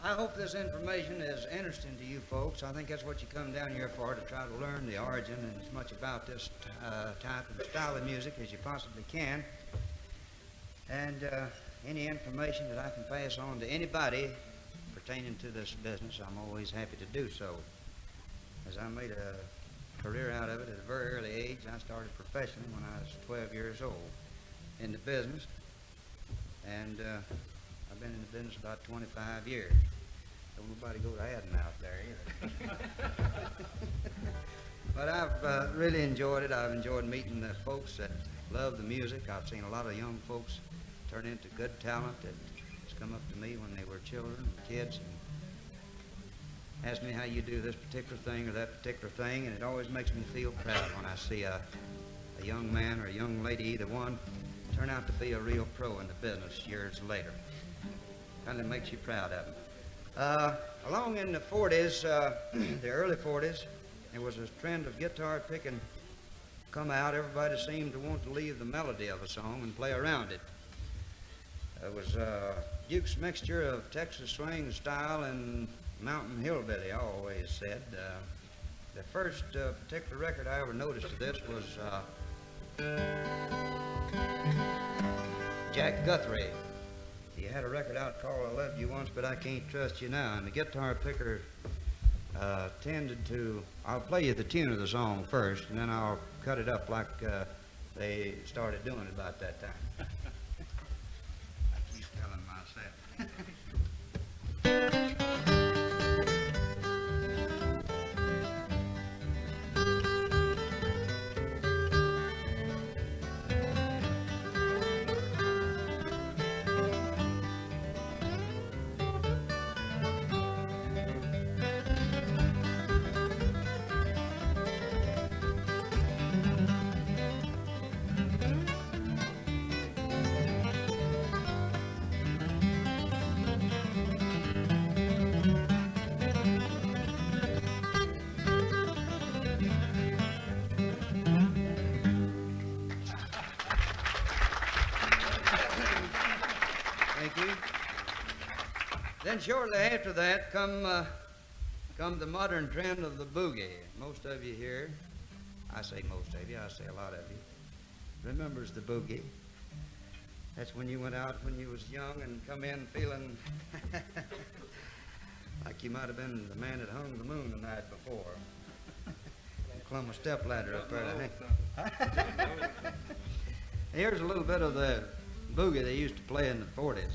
I hope this information is interesting to you folks. I think that's what you come down here for, to try to learn the origin and as much about this type and style of music as you possibly can. And any information that I can pass on to anybody pertaining to this business, I'm always happy to do so. As I made a career out of it at a very early age, I started professionally when I was 12 years old in the business. And I've been in the business about 25 years. Don't nobody go to Haddon out there either. But I've really enjoyed it. I've enjoyed meeting the folks that love the music. I've seen a lot of young folks turn into good talent that's come up to me when they were children and kids and ask me how you do this particular thing or that particular thing, and it always makes me feel proud when I see a young man or a young lady, either one, turn out to be a real pro in the business years later. Kind of makes you proud of them. Along in the 40s, the early 40s, there was this trend of guitar picking come out. Everybody seemed to want to leave the melody of a song and play around it. It was Duke's mixture of Texas swing style and mountain hillbilly, I always said. The first particular record I ever noticed of this was Jack Guthrie. He had a record out called I Loved You Once, But I Can't Trust You Now, and the guitar picker tended to, I'll play you the tune of the song first, and then I'll cut it up like they started doing it about that time. I keep telling myself. Then shortly after that come the modern trend of the boogie. Most of you here, I say most of you, I say a lot of you, remembers the boogie. That's when you went out when you was young and come in feeling like you might have been the man that hung the moon the night before. Climbed a step ladder up there, I think. Here's a little bit of the boogie they used to play in the 40s.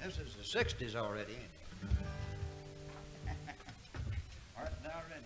This is the 60s already, ain't it? All right, now ready.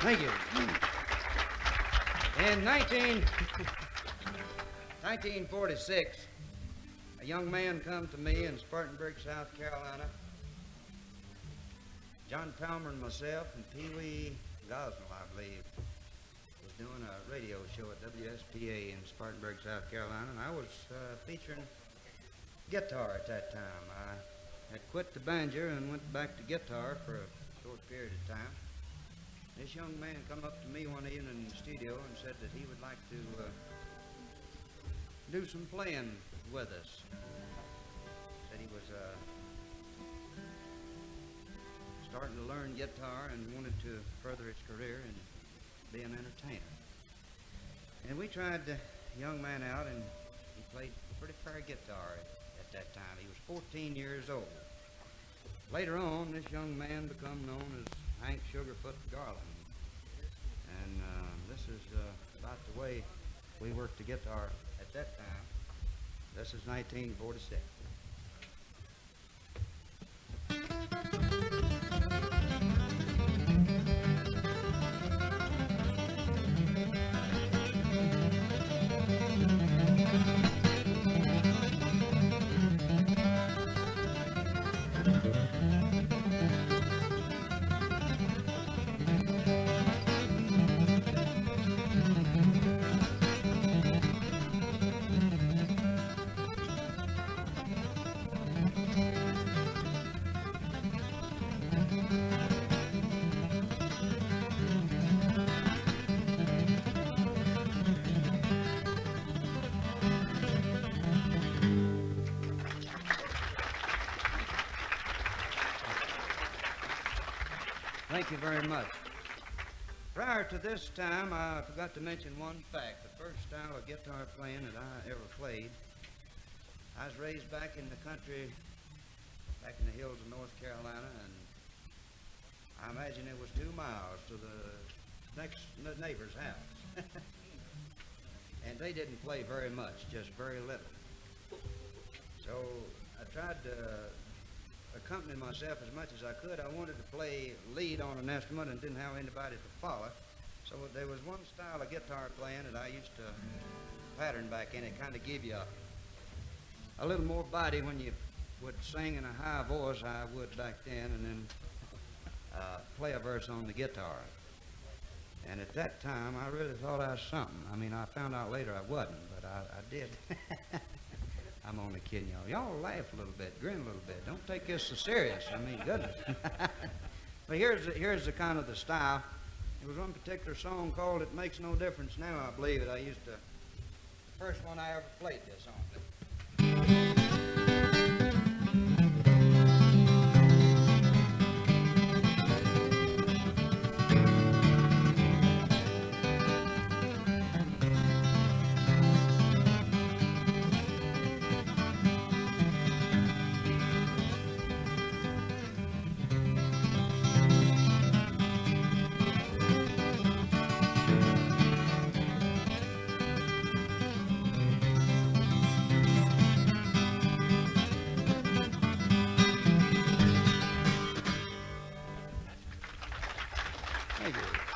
Thank you. In 1946, a young man come to me in Spartanburg, South Carolina. John Palmer and myself and Pee Wee Gosnell, I believe, was doing a radio show at WSPA in Spartanburg, South Carolina, and I was featuring guitar at that time. I had quit the banjo and went back to guitar for a short period of time. This young man come up to me one evening in the studio and said that he would like to do some playing with us. Said he was starting to learn guitar and wanted to further his career and be an entertainer. And we tried the young man out, and he played pretty fair guitar at that time. He was 14 years old. Later on, this young man became known as Hank Sugarfoot Garland. And this is about the way we worked the guitar at that time. This is 1946. Thank you very much. Prior to this time, I forgot to mention one fact. The first style of guitar playing that I ever played, I was raised back in the country, back in the hills of North Carolina, and I imagine it was 2 miles to the next neighbor's house. And they didn't play very much, just very little. So I tried to accompany myself as much as I could. I wanted to play lead on an instrument and didn't have anybody to follow. So there was one style of guitar playing that I used to pattern back in. It kind of gave you a little more body when you would sing in a high voice. I would back then, and then play a verse on the guitar. And at that time, I really thought I was something. I mean, I found out later I wasn't, but I did. I'm only kidding y'all. Y'all laugh a little bit, grin a little bit. Don't take this so serious. I mean, goodness. But here's the kind of the style. There was one particular song called "It Makes No Difference Now," I believe it. The first one I ever played this on. Thank you.